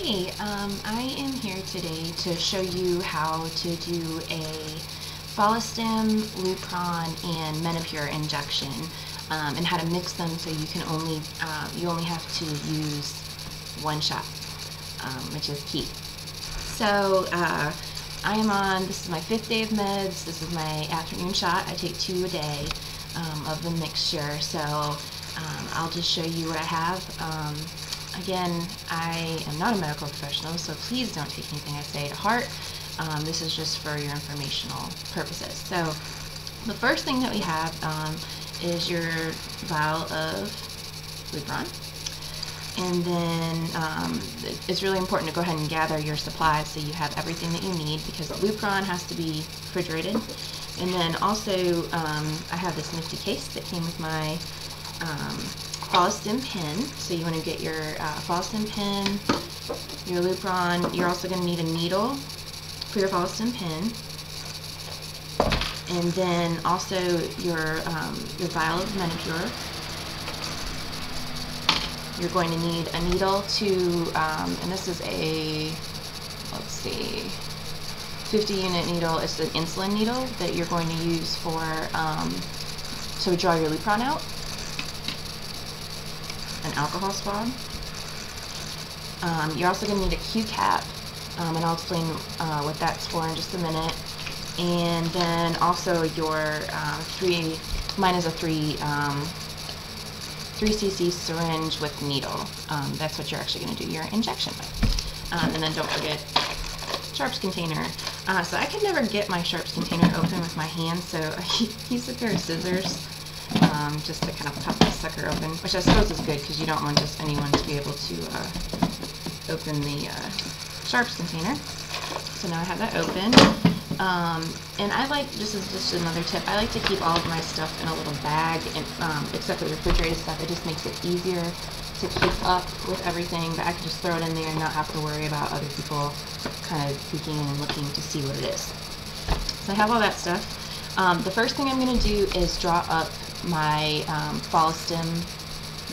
I am here today to show you how to do a Follistim, Lupron, and Menopur injection, and how to mix them so you can you only have to use one shot, which is key. So I am on, this is my 5th day of meds. This is my afternoon shot. I take 2 a day of the mixture. So I'll just show you what I have. Again, I am not a medical professional, so please don't take anything I say to heart. This is just for your informational purposes. So the first thing that we have is your vial of Lupron. And then it's really important to go ahead and gather your supplies so you have everything that you need, because the Lupron has to be refrigerated. And then also I have this nifty case that came with my Follistim pen. So you want to get your Follistim pen, your Lupron. You're also going to need a needle for your Follistim pen, and then also your vial of Menopur. You're going to need a needle to, and this is a, let's see, 50 unit needle. It's an insulin needle that you're going to use for to draw your Lupron out. An alcohol swab. You're also going to need a Q-cap, and I'll explain what that's for in just a minute. And then also your mine is a 3 cc syringe with needle. That's what you're actually going to do your injection with. And then don't forget sharps container. So I could never get my sharps container open with my hands, so I use a pair of scissors just to kind of pop the sucker open, which I suppose is good because you don't want just anyone to be able to open the sharps container. So now I have that open. And I like, this is just another tip, I like to keep all of my stuff in a little bag, and except for the refrigerated stuff. It just makes it easier to keep up with everything, but I can just throw it in there and not have to worry about other people kind of peeking and looking to see what it is. So I have all that stuff. The first thing I'm going to do is draw up my Follistim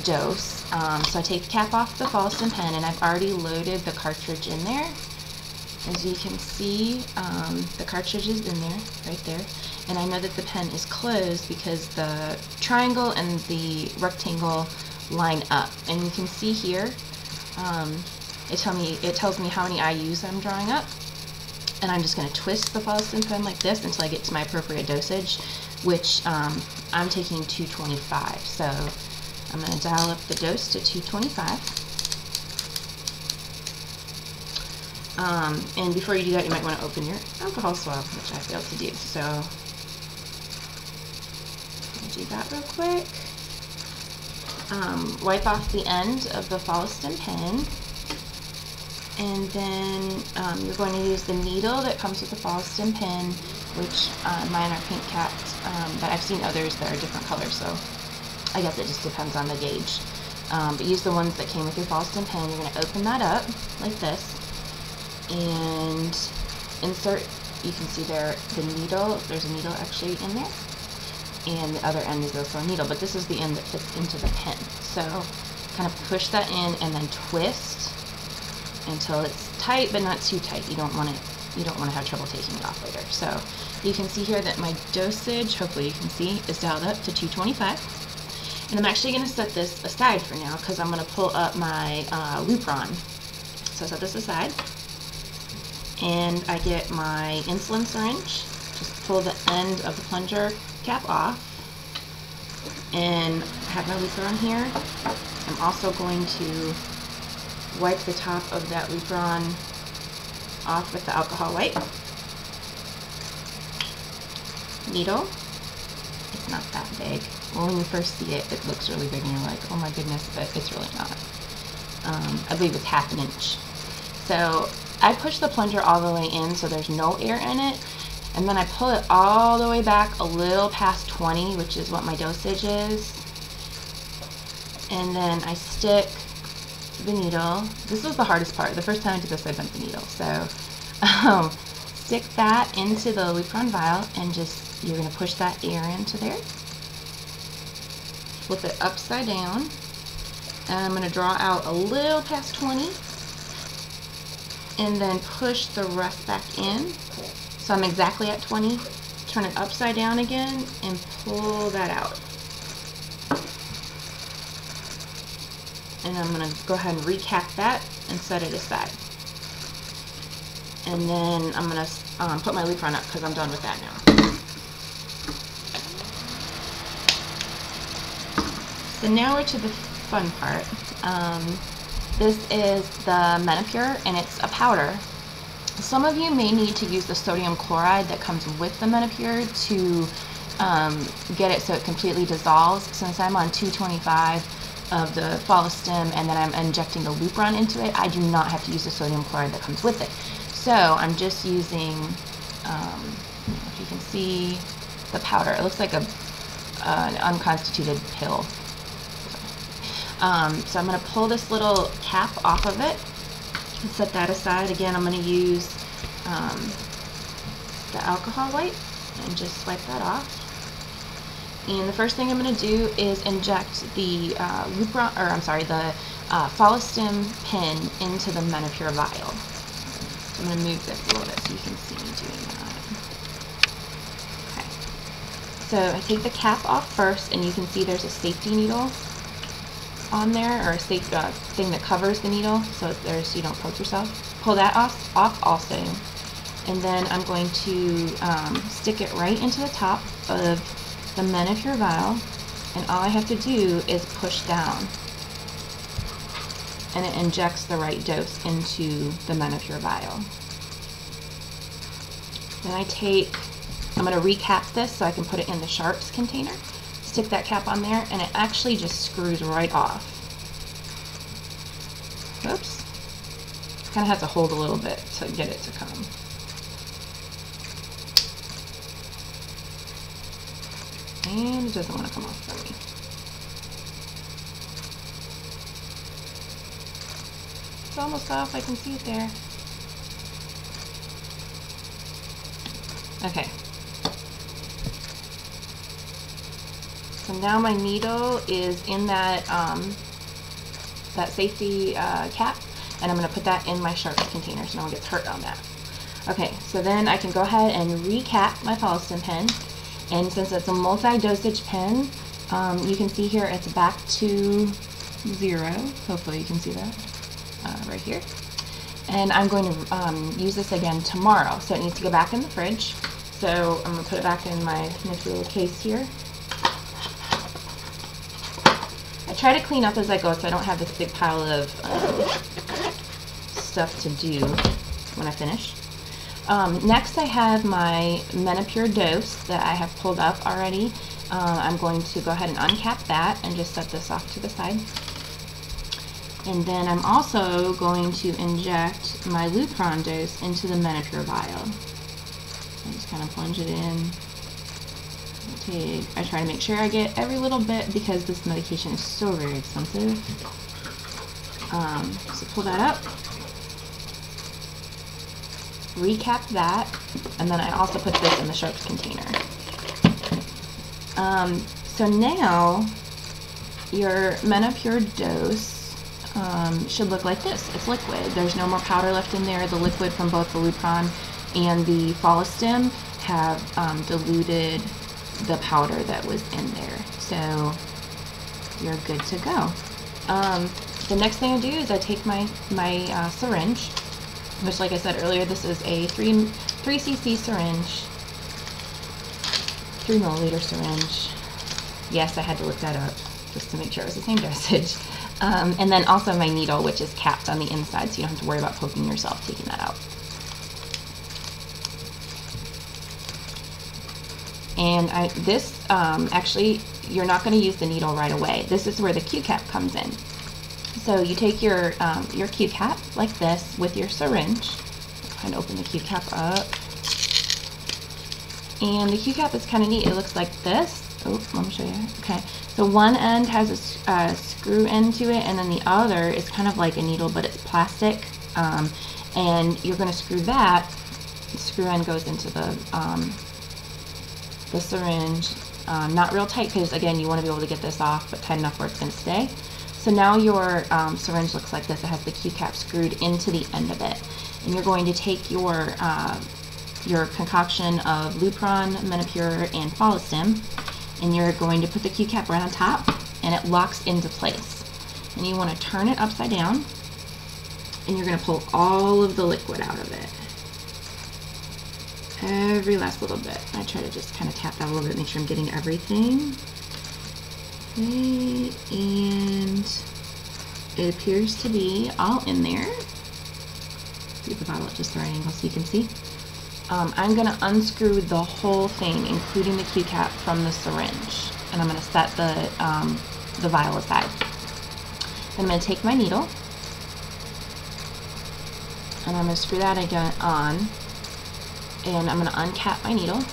dose. So I take the cap off the Follistim pen, and I've already loaded the cartridge in there. As you can see, the cartridge is in there, right there. And I know that the pen is closed because the triangle and the rectangle line up. And you can see here, it tells me how many IUs I'm drawing up. And I'm just going to twist the Follistim pen like this until I get to my appropriate dosage, which I'm taking 225. So I'm going to dial up the dose to 225. And before you do that, you might want to open your alcohol swab, which I failed to do. So I'll do that real quick. Wipe off the end of the Follistim pen. And then you're going to use the needle that comes with the Follistim pen, which mine are pink capped, but I've seen others that are different colors, so I guess it just depends on the gauge. But use the ones that came with your Follistim pen. You're going to open that up like this and insert, you can see there the needle, there's a needle actually in there, and the other end is also a needle, but this is the end that fits into the pen. So kind of push that in and then twist until it's tight, but not too tight. You don't want to have trouble taking it off later. So you can see here that my dosage, hopefully you can see, is dialed up to 225. And I'm actually going to set this aside for now because I'm going to pull up my Lupron. So I set this aside, and I get my insulin syringe. Just pull the end of the plunger cap off, and I have my Lupron here. I'm also going to wipe the top of that Lupron off with the alcohol wipe. Needle. It's not that big. Well, when you first see it, it looks really big and you're like, oh my goodness, but it's really not. I believe it's 1/2 inch. So I push the plunger all the way in so there's no air in it, and then I pull it all the way back a little past 20, which is what my dosage is. And then I stick the needle. This was the hardest part. The first time I did this, I bent the needle. So stick that into the Lupron vial, and just, you're going to push that air into there. Flip it upside down, and I'm going to draw out a little past 20, and then push the rest back in. So I'm exactly at 20. Turn it upside down again and pull that out. And I'm going to go ahead and recap that and set it aside. And then I'm going to put my Lupron up because I'm done with that now. So now we're to the fun part. This is the Menopur, and it's a powder. Some of you may need to use the sodium chloride that comes with the Menopur to get it so it completely dissolves. Since I'm on 225 of the Follistim and then I'm injecting the Lupron into it, I do not have to use the sodium chloride that comes with it. So I'm just using, if you can see the powder, it looks like an unconstituted pill. So I'm going to pull this little cap off of it and set that aside. Again, I'm going to use the alcohol wipe and just wipe that off. And the first thing I'm going to do is inject the Lupron, or I'm sorry, the Follistim pin into the Menopur vial. So I'm going to move this a little bit so you can see me doing that. Okay. So I take the cap off first, and you can see there's a safety needle on there, or a safe thing that covers the needle so there's you don't poke yourself. Pull that off also, and then I'm going to stick it right into the top of the Menopur vial, and all I have to do is push down, and it injects the right dose into the Menopur vial. Then I'm going to recap this so I can put it in the sharps container. Stick that cap on there, and it actually just screws right off. Oops. Kind of have to hold a little bit to get it to come. And it doesn't want to come off for me. It's almost off, I can see it there. Okay. So now my needle is in that that safety cap, and I'm going to put that in my sharps container so no one gets hurt on that. Okay, so then I can go ahead and recap my Follistim pen, and since it's a multi-dosage pen, you can see here it's back to 0. Hopefully you can see that right here. And I'm going to use this again tomorrow, so it needs to go back in the fridge. So I'm going to put it back in my nifty little case here. I try to clean up as I go so I don't have this big pile of stuff to do when I finish. Next I have my Menopur dose that I have pulled up already. I'm going to go ahead and uncap that and just set this off to the side. And then I'm also going to inject my Lupron dose into the Menopur vial. I just kind of plunge it in. I try to make sure I get every little bit because this medication is so very expensive. So pull that up, recap that, and then I also put this in the sharps container. So now your Menopur dose should look like this. It's liquid. There's no more powder left in there. The liquid from both the Lupron and the Follistim have diluted the powder that was in there, so you're good to go. The next thing I do is I take my syringe, which, like I said earlier, this is a 3cc syringe, 3 milliliter syringe. Yes, I had to look that up just to make sure it was the same dosage. And then also my needle, which is capped on the inside, so you don't have to worry about poking yourself taking that out. And actually, you're not going to use the needle right away. This is where the Q-cap comes in. So you take your Q-cap like this with your syringe. Kind of open the Q-cap up. And the Q-cap is kind of neat. It looks like this. Oh, let me show you. Okay. So one end has a screw end to it, and then the other is kind of like a needle, but it's plastic. And you're going to screw that. The screw end goes into the syringe, not real tight because again you want to be able to get this off, but tight enough where it's going to stay. So now your syringe looks like this. It has the Q-cap screwed into the end of it. And you're going to take your concoction of Lupron, Menopur, and Follistim, and you're going to put the Q-cap right on top, and it locks into place. And you want to turn it upside down, and you're going to pull all of the liquid out of it. Every last little bit. I try to just kind of tap that a little bit, make sure I'm getting everything. Okay, and it appears to be all in there. Get the bottle at just the right angle so you can see. I'm going to unscrew the whole thing, including the Q-cap, from the syringe, and I'm going to set the vial aside. Then I'm going to take my needle, and I'm going to screw that again on, and I'm going to uncap my needle.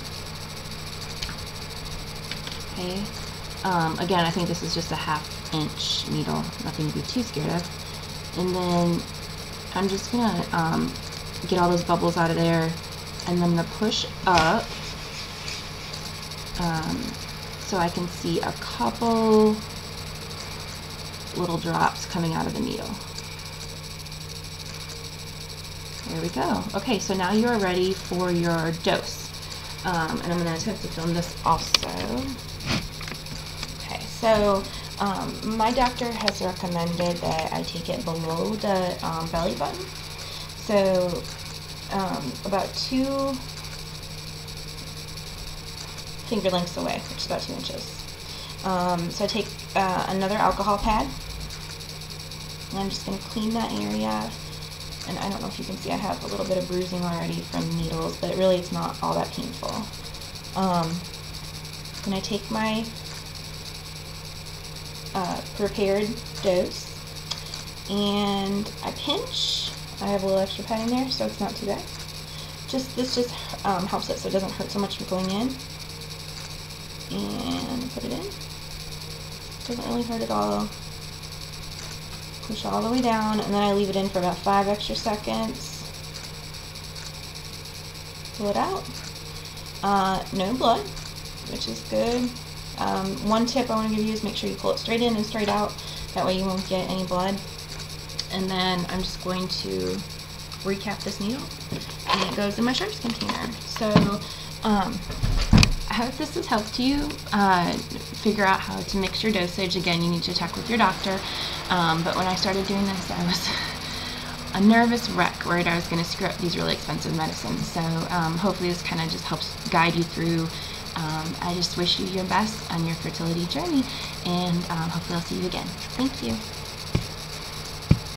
Okay. Again, I think this is just a 1/2 inch needle, nothing to be too scared of. And then I'm just going to get all those bubbles out of there, and then I'm going to push up so I can see a couple little drops coming out of the needle. There we go. Okay, so now you are ready for your dose. And I'm going to attempt to film this also. Okay, so my doctor has recommended that I take it below the belly button. So about 2 finger lengths away, which is about 2 inches. So I take another alcohol pad, and I'm just going to clean that area. And I don't know if you can see, I have a little bit of bruising already from needles, but really it's not all that painful. Then I take my prepared dose, and I pinch. I have a little extra pad in there, so it's not too bad. This just helps it so it doesn't hurt so much from going in. And put it in. Doesn't really hurt at all. Push all the way down, and then I leave it in for about 5 extra seconds. Pull it out. No blood, which is good. One tip I want to give you is make sure you pull it straight in and straight out. That way you won't get any blood. And then I'm just going to recap this needle, and it goes in my sharps container. So I hope this has helped you figure out how to mix your dosage. Again, you need to check with your doctor. But when I started doing this, I was a nervous wreck, worried I was going to screw up these really expensive medicines. So hopefully this kind of just helps guide you through. I just wish you your best on your fertility journey, and hopefully I'll see you again. Thank you.